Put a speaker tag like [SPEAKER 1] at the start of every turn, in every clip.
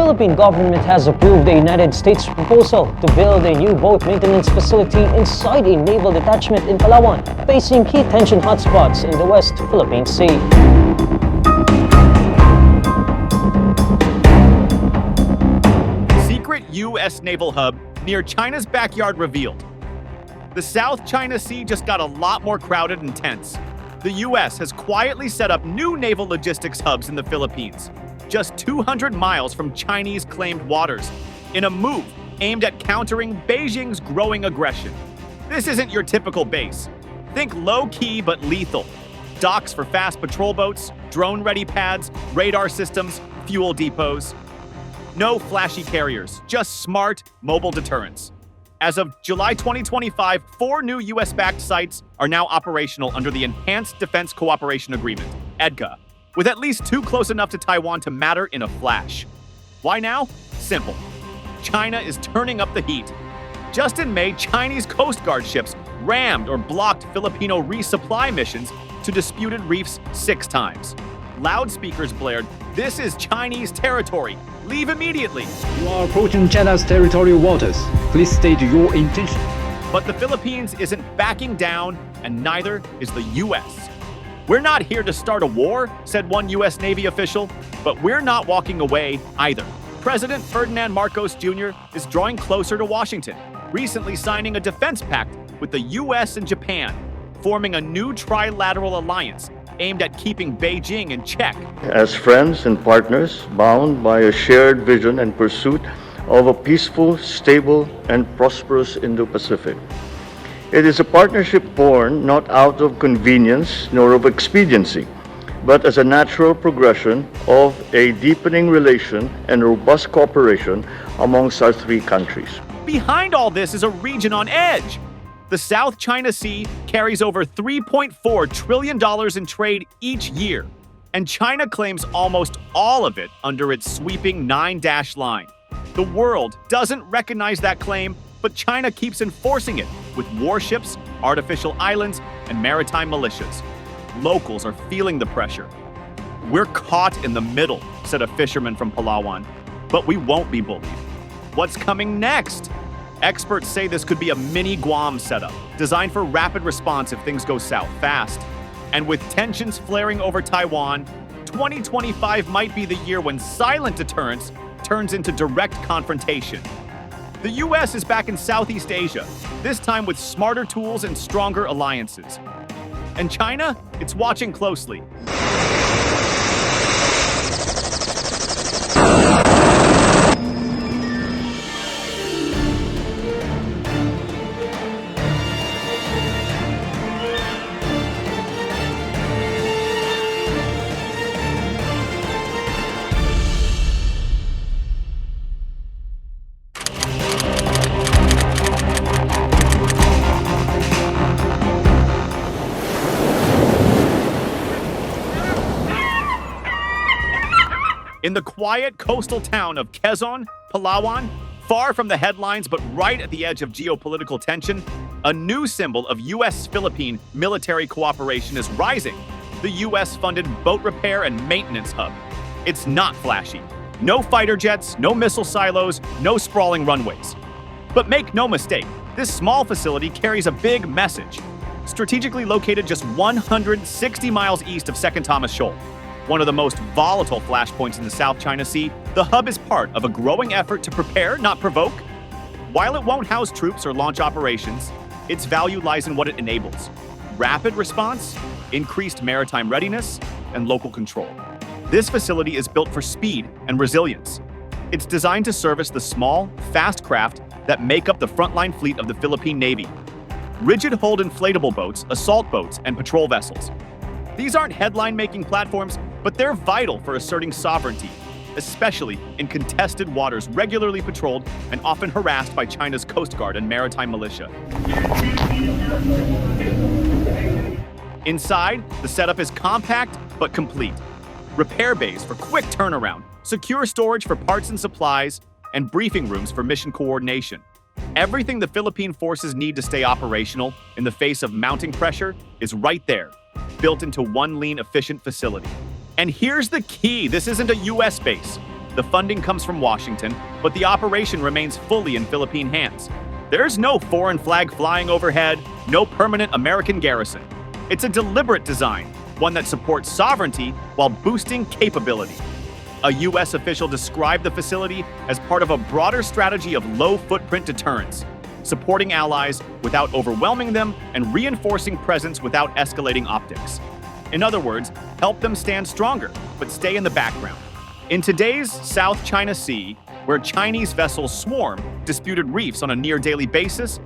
[SPEAKER 1] Philippine government has approved the United States proposal to build a new boat maintenance facility inside a naval detachment in Palawan, facing key tension hotspots in the West Philippine Sea.
[SPEAKER 2] Secret U.S. naval hub near China's backyard revealed. The South China Sea just got a lot more crowded and tense. The U.S. has quietly set up new naval logistics hubs in the Philippines, just 200 miles from Chinese claimed waters, in a move aimed at countering Beijing's growing aggression. This isn't your typical base. Think low-key but lethal. Docks for fast patrol boats, drone-ready pads, radar systems, fuel depots. No flashy carriers, just smart, mobile deterrence. As of July 2025, 4 new U.S.-backed sites are now operational under the Enhanced Defense Cooperation Agreement, EDCA, with at least 2 close enough to Taiwan to matter in a flash. Why now? Simple. China is turning up the heat. Just in May, Chinese Coast Guard ships rammed or blocked Filipino resupply missions to disputed reefs 6 times. Loudspeakers blared, "This is Chinese territory. Leave immediately."
[SPEAKER 3] You are approaching China's territorial waters. Please state your intention.
[SPEAKER 2] But the Philippines isn't backing down, and neither is the U.S. "We're not here to start a war," said one U.S. Navy official, "but we're not walking away either." President Ferdinand Marcos Jr. is drawing closer to Washington, recently signing a defense pact with the U.S. and Japan, forming a new trilateral alliance aimed at keeping Beijing in check.
[SPEAKER 4] As friends and partners bound by a shared vision and pursuit of a peaceful, stable, and prosperous Indo-Pacific. It is a partnership born not out of convenience nor of expediency, but as a natural progression of a deepening relation and robust cooperation amongst our 3 countries.
[SPEAKER 2] Behind all this is a region on edge. The South China Sea carries over $3.4 trillion in trade each year, and China claims almost all of it under its sweeping 9-dash line. The world doesn't recognize that claim, but China keeps enforcing it with warships, artificial islands, and maritime militias. Locals are feeling the pressure. "We're caught in the middle," said a fisherman from Palawan, "but we won't be bullied." What's coming next? Experts say this could be a mini Guam setup, designed for rapid response if things go south fast. And with tensions flaring over Taiwan, 2025 might be the year when silent deterrence turns into direct confrontation. The U.S. is back in Southeast Asia, this time with smarter tools and stronger alliances. And China? It's watching closely. In the quiet coastal town of Quezon, Palawan, far from the headlines but right at the edge of geopolitical tension, a new symbol of U.S.-Philippine military cooperation is rising: the U.S.-funded boat repair and maintenance hub. It's not flashy. No fighter jets, no missile silos, no sprawling runways. But make no mistake, this small facility carries a big message. Strategically located just 160 miles east of Second Thomas Shoal, one of the most volatile flashpoints in the South China Sea, the hub is part of a growing effort to prepare, not provoke. While it won't house troops or launch operations, its value lies in what it enables: rapid response, increased maritime readiness, and local control. This facility is built for speed and resilience. It's designed to service the small, fast craft that make up the frontline fleet of the Philippine Navy: rigid-hulled inflatable boats, assault boats, and patrol vessels. These aren't headline-making platforms, but they're vital for asserting sovereignty, especially in contested waters regularly patrolled and often harassed by China's Coast Guard and maritime militia. Inside, the setup is compact but complete. Repair bays for quick turnaround, secure storage for parts and supplies, and briefing rooms for mission coordination. Everything the Philippine forces need to stay operational in the face of mounting pressure is right there, built into one lean, efficient facility. And here's the key: this isn't a U.S. base. The funding comes from Washington, but the operation remains fully in Philippine hands. There's no foreign flag flying overhead, no permanent American garrison. It's a deliberate design, one that supports sovereignty while boosting capability. A U.S. official described the facility as part of a broader strategy of low-footprint deterrence, supporting allies without overwhelming them and reinforcing presence without escalating optics. In other words, help them stand stronger, but stay in the background. In today's South China Sea, where Chinese vessels swarm disputed reefs on a near-daily basis,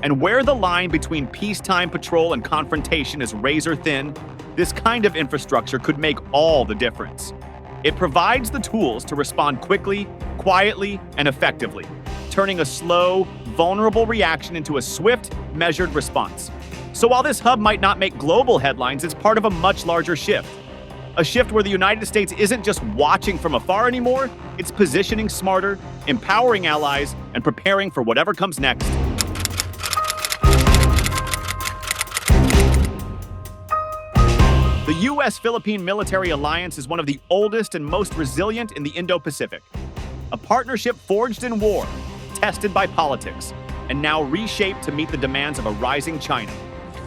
[SPEAKER 2] and where the line between peacetime patrol and confrontation is razor-thin, this kind of infrastructure could make all the difference. It provides the tools to respond quickly, quietly, and effectively, turning a slow, vulnerable reaction into a swift, measured response. So while this hub might not make global headlines, it's part of a much larger shift. A shift where the United States isn't just watching from afar anymore, it's positioning smarter, empowering allies, and preparing for whatever comes next. The U.S.-Philippine military alliance is one of the oldest and most resilient in the Indo-Pacific. A partnership forged in war, tested by politics, and now reshaped to meet the demands of a rising China.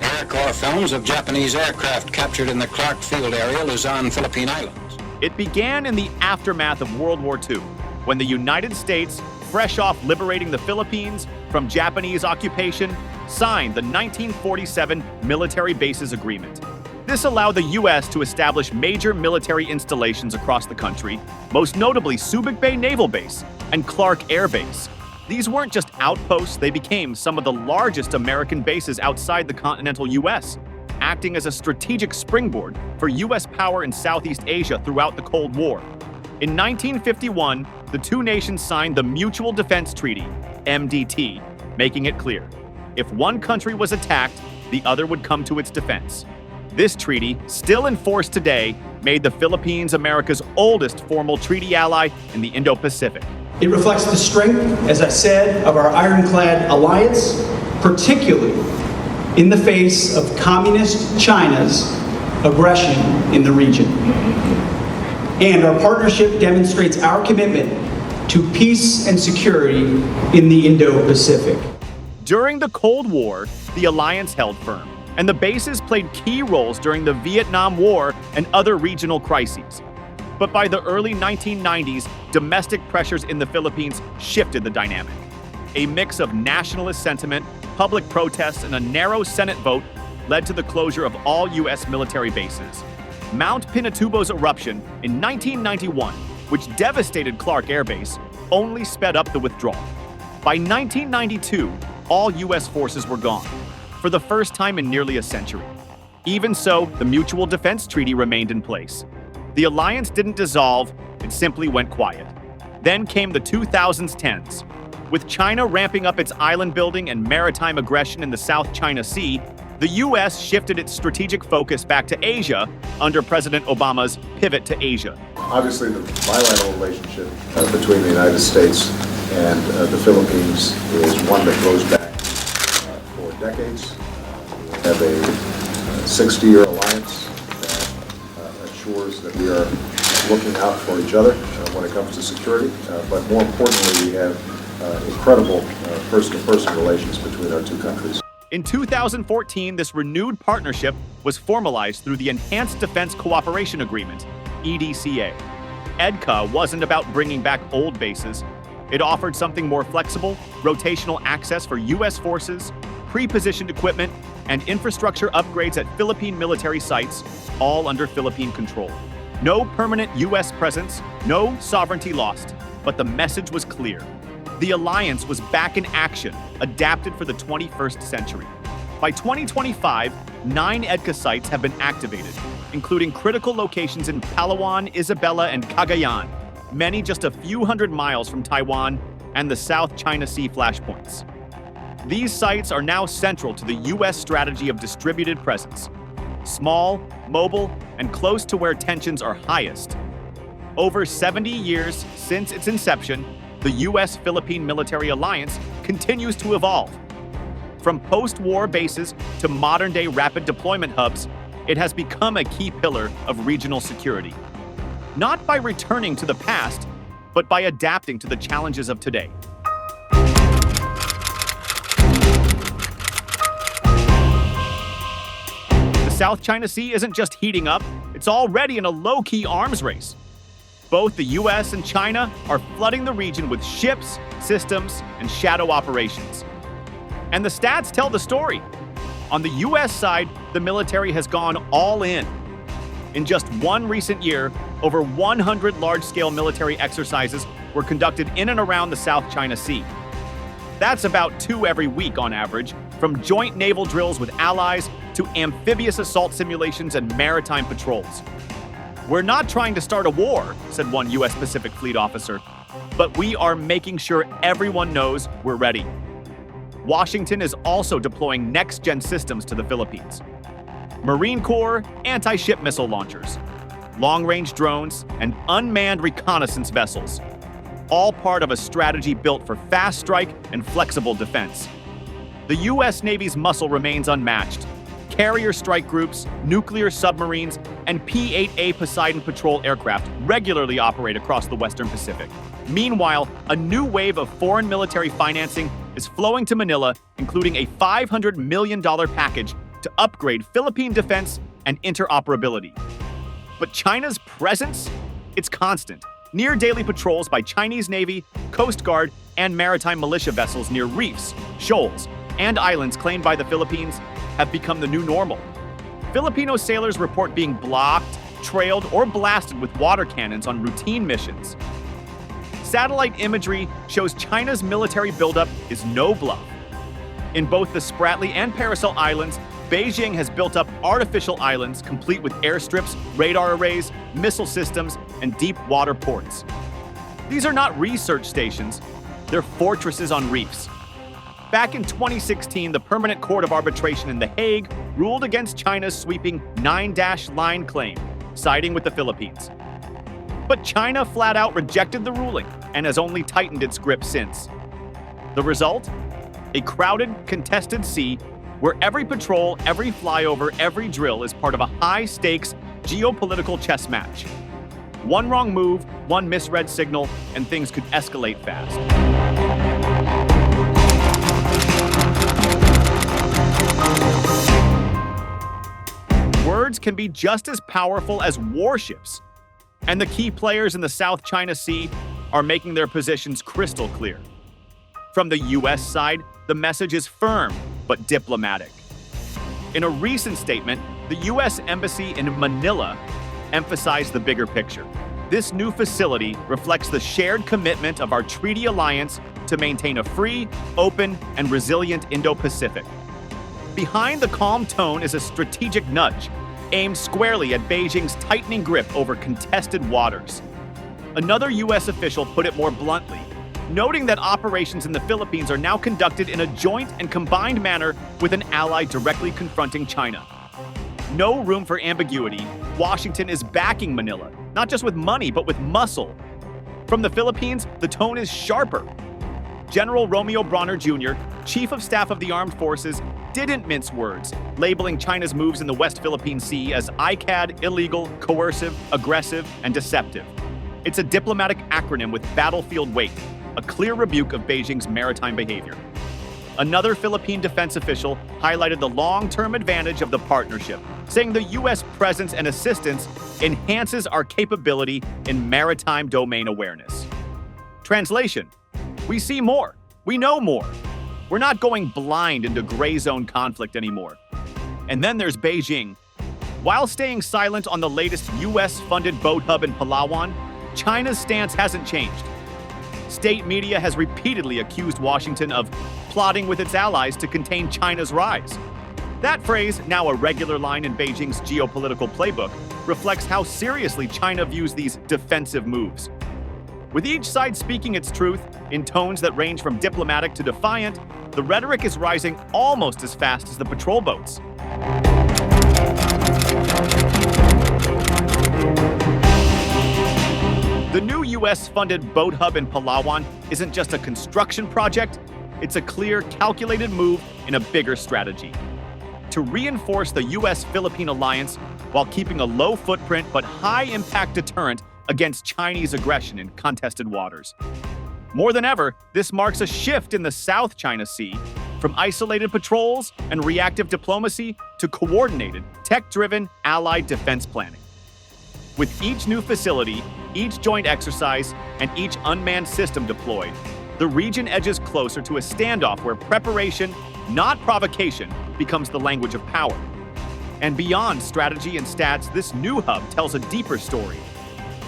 [SPEAKER 5] Air Corps films of Japanese aircraft captured in the Clark Field area, Luzon, Philippine Islands.
[SPEAKER 2] It began in the aftermath of World War II, when the United States, fresh off liberating the Philippines from Japanese occupation, signed the 1947 Military Bases Agreement. This allowed the U.S. to establish major military installations across the country, most notably Subic Bay Naval Base and Clark Air Base. These weren't just outposts, they became some of the largest American bases outside the continental U.S., acting as a strategic springboard for U.S. power in Southeast Asia throughout the Cold War. In 1951, the two nations signed the Mutual Defense Treaty, MDT, making it clear, if one country was attacked, the other would come to its defense. This treaty, still in force today, made the Philippines America's oldest formal treaty ally in the Indo-Pacific.
[SPEAKER 6] It reflects the strength, as I said, of our ironclad alliance, particularly in the face of Communist China's aggression in the region. And our partnership demonstrates our commitment to peace and security in the Indo-Pacific.
[SPEAKER 2] During the Cold War, the alliance held firm, and the bases played key roles during the Vietnam War and other regional crises. But by the early 1990s, domestic pressures in the Philippines shifted the dynamic. A mix of nationalist sentiment, public protests, and a narrow Senate vote led to the closure of all U.S. military bases. Mount Pinatubo's eruption in 1991, which devastated Clark Air Base, only sped up the withdrawal. By 1992, all U.S. forces were gone, for the first time in nearly a century. Even so, the Mutual Defense Treaty remained in place. The alliance didn't dissolve, it simply went quiet. Then came the 2010s. With China ramping up its island building and maritime aggression in the South China Sea, the U.S. shifted its strategic focus back to Asia under President Obama's pivot to Asia.
[SPEAKER 7] Obviously, the bilateral relationship between the United States and the Philippines is one that goes back for decades. We have a 60-year alliance that assures that we are looking out for each other when it comes to security, but more importantly, we have incredible person-to-person relations between our two countries.
[SPEAKER 2] In 2014, this renewed partnership was formalized through the Enhanced Defense Cooperation Agreement, EDCA. EDCA wasn't about bringing back old bases. It offered something more flexible, rotational access for U.S. forces, pre-positioned equipment, and infrastructure upgrades at Philippine military sites, all under Philippine control. No permanent U.S. presence, no sovereignty lost, but the message was clear. The alliance was back in action, adapted for the 21st century. By 2025, 9 EDCA sites have been activated, including critical locations in Palawan, Isabela, and Cagayan, many just a few hundred miles from Taiwan and the South China Sea flashpoints. These sites are now central to the U.S. strategy of distributed presence, small, mobile, and close to where tensions are highest. Over 70 years since its inception, the U.S.-Philippine military alliance continues to evolve. From post-war bases to modern-day rapid deployment hubs, it has become a key pillar of regional security. Not by returning to the past, but by adapting to the challenges of today. The South China Sea isn't just heating up, it's already in a low-key arms race. Both the US and China are flooding the region with ships, systems, and shadow operations. And the stats tell the story. On the US side, the military has gone all in. In just one recent year, over 100 large-scale military exercises were conducted in and around the South China Sea. That's about 2 every week on average, from joint naval drills with allies to amphibious assault simulations and maritime patrols. "We're not trying to start a war," said one U.S. Pacific Fleet officer, "but we are making sure everyone knows we're ready." Washington is also deploying next-gen systems to the Philippines. Marine Corps anti-ship missile launchers, long-range drones, and unmanned reconnaissance vessels, all part of a strategy built for fast strike and flexible defense. The U.S. Navy's muscle remains unmatched. Carrier strike groups, nuclear submarines, and P-8A Poseidon patrol aircraft regularly operate across the Western Pacific. Meanwhile, a new wave of foreign military financing is flowing to Manila, including a $500 million package to upgrade Philippine defense and interoperability. But China's presence? It's constant. Near-daily patrols by Chinese Navy, Coast Guard, and maritime militia vessels near reefs, shoals, and islands claimed by the Philippines have become the new normal. Filipino sailors report being blocked, trailed, or blasted with water cannons on routine missions. Satellite imagery shows China's military buildup is no bluff. In both the Spratly and Paracel Islands, Beijing has built up artificial islands complete with airstrips, radar arrays, missile systems, and deep water ports. These are not research stations, they're fortresses on reefs. Back in 2016, the Permanent Court of Arbitration in The Hague ruled against China's sweeping 9-line claim, siding with the Philippines. But China flat out rejected the ruling and has only tightened its grip since. The result? A crowded, contested sea where every patrol, every flyover, every drill is part of a high-stakes geopolitical chess match. One wrong move, one misread signal, and things could escalate fast. Words can be just as powerful as warships, and the key players in the South China Sea are making their positions crystal clear. From the U.S. side, the message is firm but diplomatic. In a recent statement, the U.S. Embassy in Manila emphasized the bigger picture. This new facility reflects the shared commitment of our treaty alliance to maintain a free, open, and resilient Indo-Pacific. Behind the calm tone is a strategic nudge, aimed squarely at Beijing's tightening grip over contested waters. Another U.S. official put it more bluntly, noting that operations in the Philippines are now conducted in a joint and combined manner with an ally directly confronting China. No room for ambiguity. Washington is backing Manila, not just with money, but with muscle. From the Philippines, the tone is sharper. General Romeo Bronner Jr., Chief of Staff of the Armed Forces, didn't mince words, labeling China's moves in the West Philippine Sea as ICAD, illegal, coercive, aggressive, and deceptive. It's a diplomatic acronym with battlefield weight, a clear rebuke of Beijing's maritime behavior. Another Philippine defense official highlighted the long-term advantage of the partnership, saying the U.S. presence and assistance enhances our capability in maritime domain awareness. Translation: we see more, we know more. We're not going blind into gray zone conflict anymore. And then there's Beijing. While staying silent on the latest U.S.-funded boat hub in Palawan, China's stance hasn't changed. State media has repeatedly accused Washington of plotting with its allies to contain China's rise. That phrase, now a regular line in Beijing's geopolitical playbook, reflects how seriously China views these defensive moves. With each side speaking its truth in tones that range from diplomatic to defiant, the rhetoric is rising almost as fast as the patrol boats. The new U.S.-funded boat hub in Palawan isn't just a construction project, it's a clear, calculated move in a bigger strategy. To reinforce the U.S.-Philippine alliance while keeping a low-footprint but high-impact deterrent against Chinese aggression in contested waters. More than ever, this marks a shift in the South China Sea from isolated patrols and reactive diplomacy to coordinated, tech-driven allied defense planning. With each new facility, each joint exercise, and each unmanned system deployed, the region edges closer to a standoff where preparation, not provocation, becomes the language of power. And beyond strategy and stats, this new hub tells a deeper story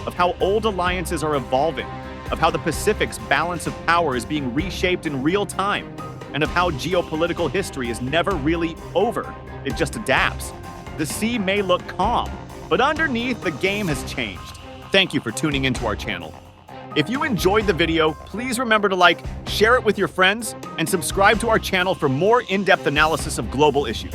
[SPEAKER 2] of how old alliances are evolving, of how the Pacific's balance of power is being reshaped in real time, and of how geopolitical history is never really over. It just adapts. The sea may look calm, but underneath, the game has changed. Thank you for tuning into our channel. If you enjoyed the video, please remember to like, share it with your friends, and subscribe to our channel for more in-depth analysis of global issues.